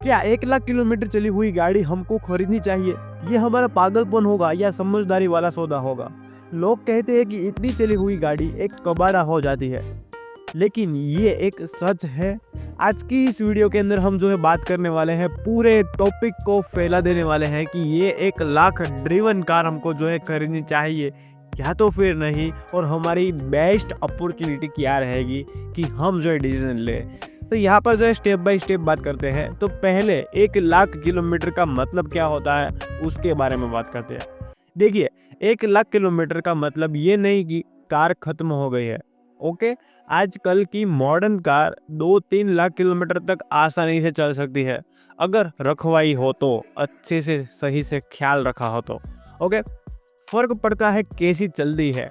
क्या 1 लाख किलोमीटर चली हुई गाड़ी हमको खरीदनी चाहिए? ये हमारा पागलपन होगा या समझदारी वाला सौदा होगा? लोग कहते हैं कि इतनी चली हुई गाड़ी एक कबाड़ा हो जाती है, लेकिन ये एक सच है। आज की इस वीडियो के अंदर हम जो है बात करने वाले हैं, पूरे टॉपिक को फैला देने वाले हैं कि ये 1 लाख ड्रिवन कार हमको जो है खरीदनी चाहिए या तो फिर नहीं, और हमारी बेस्ट अपॉर्चुनिटी क्या रहेगी कि हम जो है डिसीजन ले। तो यहाँ पर जो है स्टेप बाय स्टेप बात करते हैं। तो पहले 1 लाख किलोमीटर का मतलब क्या होता है उसके बारे में बात करते हैं। देखिए, 1 लाख किलोमीटर का मतलब ये नहीं कि कार खत्म हो गई है। ओके, आजकल की मॉडर्न कार 2-3 लाख किलोमीटर तक आसानी से चल सकती है, अगर रखवाई हो तो, अच्छे से सही से ख्याल रखा हो तो। ओके, फर्क पड़ता है कैसी चलती है,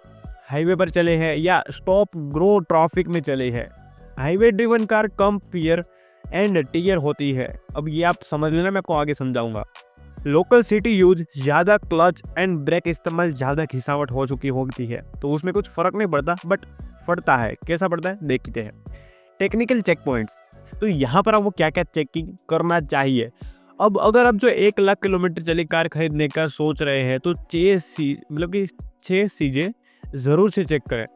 हाईवे पर चले हैं या स्टॉप ग्रो ट्रैफिक में चले हैं। हाईवे ड्रिवन कार कम पियर एंड टियर होती है। अब ये आप समझ लेना, मैं आपको आगे समझाऊंगा। लोकल सिटी यूज ज़्यादा क्लच एंड ब्रेक इस्तेमाल, ज़्यादा घिसावट हो चुकी होती है, तो उसमें कुछ फ़र्क नहीं पड़ता, बट पड़ता है। कैसा पड़ता है देखते हैं। टेक्निकल चेक पॉइंट्स, तो यहाँ पर आपको क्या क्या चेकिंग करना चाहिए। अब अगर आप जो 1 लाख किलोमीटर चली कार खरीदने का सोच रहे हैं तो 6 चीज़ें ज़रूर से चेक करें।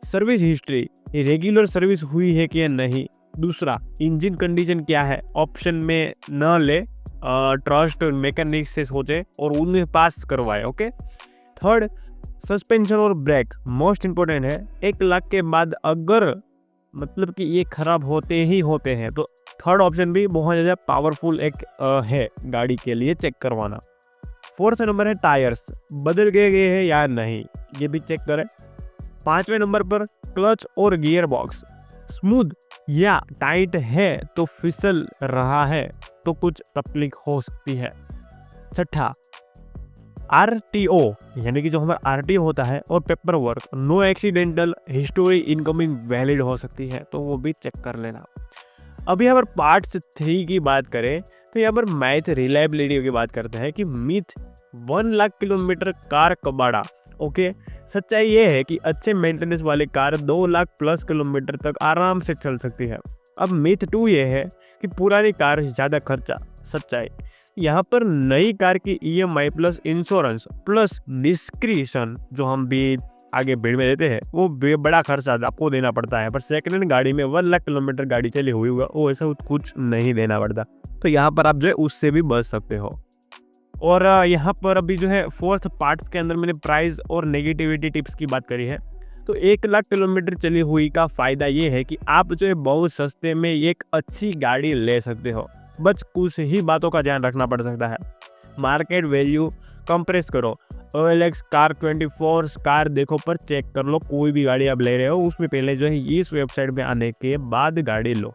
सर्विस हिस्ट्री, रेगुलर सर्विस हुई है कि नहीं। दूसरा, इंजन कंडीशन क्या है, ऑप्शन में न ले, ट्रस्ट मैकेनिक से सोचे और उन्हें पास करवाए। ओके। थर्ड, सस्पेंशन और ब्रेक मोस्ट इंपॉर्टेंट है। 1 लाख के बाद अगर मतलब कि ये खराब होते ही होते हैं तो थर्ड ऑप्शन भी बहुत ज़्यादा पावरफुल एक है गाड़ी के लिए चेक करवाना। फोर्थ नंबर है टायर्स, बदल गए हैं या नहीं, ये भी चेक करें। 5वें नंबर पर क्लच और गियर बॉक्स स्मूथ या टाइट है तो फिसल रहा है तो कुछ तकलीफ हो सकती है। छठा, आरटीओ यानी कि जो हमारा आरटीओ होता है और paperwork, no accidental history incoming valid हो सकती है, तो वो भी चेक कर लेना। अब यहाँ पर पार्ट्स 3 की बात करें तो यहाँ पर मैथ रिलायबिलिटी की बात करते हैं कि मिथ 1 लाख किलोमीटर कार कबाड़ा। ओके, सच्चाई ये है कि अच्छे मेंटेनेंस वाली कार 2 लाख प्लस किलोमीटर तक आराम से चल सकती है। अब मिथ 2 ये है कि पुरानी कार ज़्यादा खर्चा। सच्चाई, यहाँ पर नई कार की EMI plus insurance plus description जो हम भी आगे भीड़ में देते हैं, वो बड़ा खर्चा आपको देना पड़ता है। पर सेकंड हैंड गाड़ी में 1 लाख किलोमीटर गाड़ी चली हुई होगा, वो ऐसा कुछ नहीं देना पड़ता, तो यहाँ पर आप जो है उससे भी बच सकते हो। और यहाँ पर अभी जो है फोर्थ पार्ट्स के अंदर मैंने प्राइस और नेगेटिविटी टिप्स की बात करी है। तो 1 लाख किलोमीटर चली हुई का फ़ायदा ये है कि आप जो है बहुत सस्ते में एक अच्छी गाड़ी ले सकते हो, बस कुछ ही बातों का ध्यान रखना पड़ सकता है। मार्केट वैल्यू कंप्रेस करो, OLX कार 24 कार देखो पर चेक कर लो। कोई भी गाड़ी आप ले रहे हो उसमें पहले जो है इस वेबसाइट पे आने के बाद गाड़ी लो।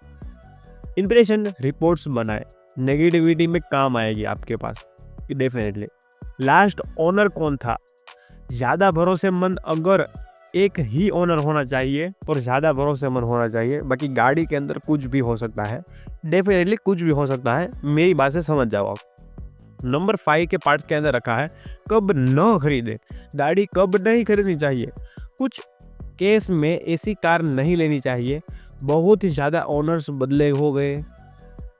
इंप्रेशन रिपोर्ट्स बनाए, नेगेटिविटी में काम आएगी आपके पास डेफिनेटली। लास्ट ओनर कौन था, ज़्यादा भरोसेमंद अगर एक ही ओनर होना चाहिए और ज़्यादा भरोसेमंद होना चाहिए। बाकी गाड़ी के अंदर कुछ भी हो सकता है, डेफिनेटली कुछ भी हो सकता है, मेरी बात से समझ जाओ आप। नंबर 5 के पार्ट्स के अंदर रखा है कब न खरीदे, गाड़ी कब नहीं खरीदनी चाहिए। कुछ केस में ऐसी कार नहीं लेनी चाहिए, बहुत ही ज़्यादा ओनर्स बदले हो गए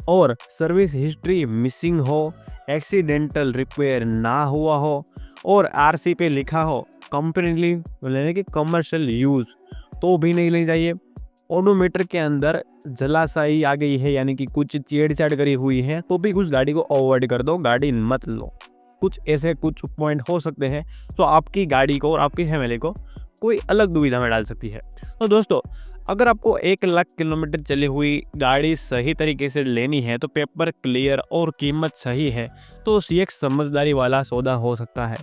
और सर्विस हिस्ट्री मिसिंग हो, एक्सीडेंटल रिपेयर ना हुआ हो और आरसी पे लिखा हो कंपनी यानी कि कमर्शियल यूज़, तो भी नहीं लेनी चाहिए। ओडोमीटर के अंदर जलाशाई आ गई है यानी कि कुछ छेड़छाड़ करी हुई है, तो भी कुछ गाड़ी को अवॉइड कर दो, गाड़ी मत लो। कुछ ऐसे कुछ पॉइंट हो सकते हैं तो आपकी गाड़ी को और आपकी फैमिली को कोई अलग दुविधा में डाल सकती है। तो दोस्तों, अगर आपको 1 लाख किलोमीटर चली हुई गाड़ी सही तरीके से लेनी है, तो पेपर क्लियर और कीमत सही है, तो ये एक समझदारी वाला सौदा हो सकता है,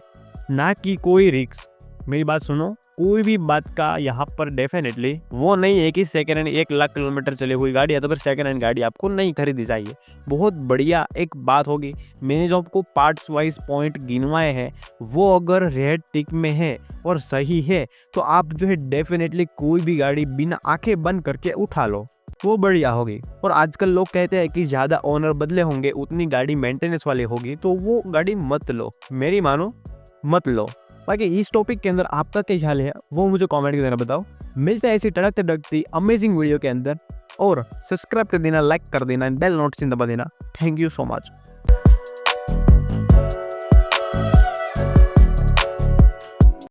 ना कि कोई रिस्क। मेरी बात सुनो, कोई भी बात का यहाँ पर डेफिनेटली वो नहीं है कि सेकेंड हैंड 1 लाख किलोमीटर चली हुई गाड़ी है तो फिर सेकेंड हैंड गाड़ी आपको नहीं खरीदनी चाहिए। बहुत बढ़िया एक बात होगी, मैंने जो आपको पार्ट्स वाइज पॉइंट गिनवाए हैं वो अगर रेड टिक में है और सही है तो आप जो है डेफिनेटली कोई भी गाड़ी बिना आंखें बंद करके उठा लो, वो बढ़िया होगी। और आजकल लोग कहते हैं कि ज़्यादा ओनर बदले होंगे उतनी गाड़ी मेंटेनेंस वाली होगी, तो वो गाड़ी मत लो, मेरी मानो मत लो। बाकी इस टॉपिक के अंदर आपका क्या ख्याल है वो मुझे कमेंट के अंदर बताओ। मिलते हैं ऐसी तड़कती अमेजिंग वीडियो के अंदर। और सब्सक्राइब कर देना, लाइक कर देना, बेल नोटिफिकेशन दबा देना। Thank you so much.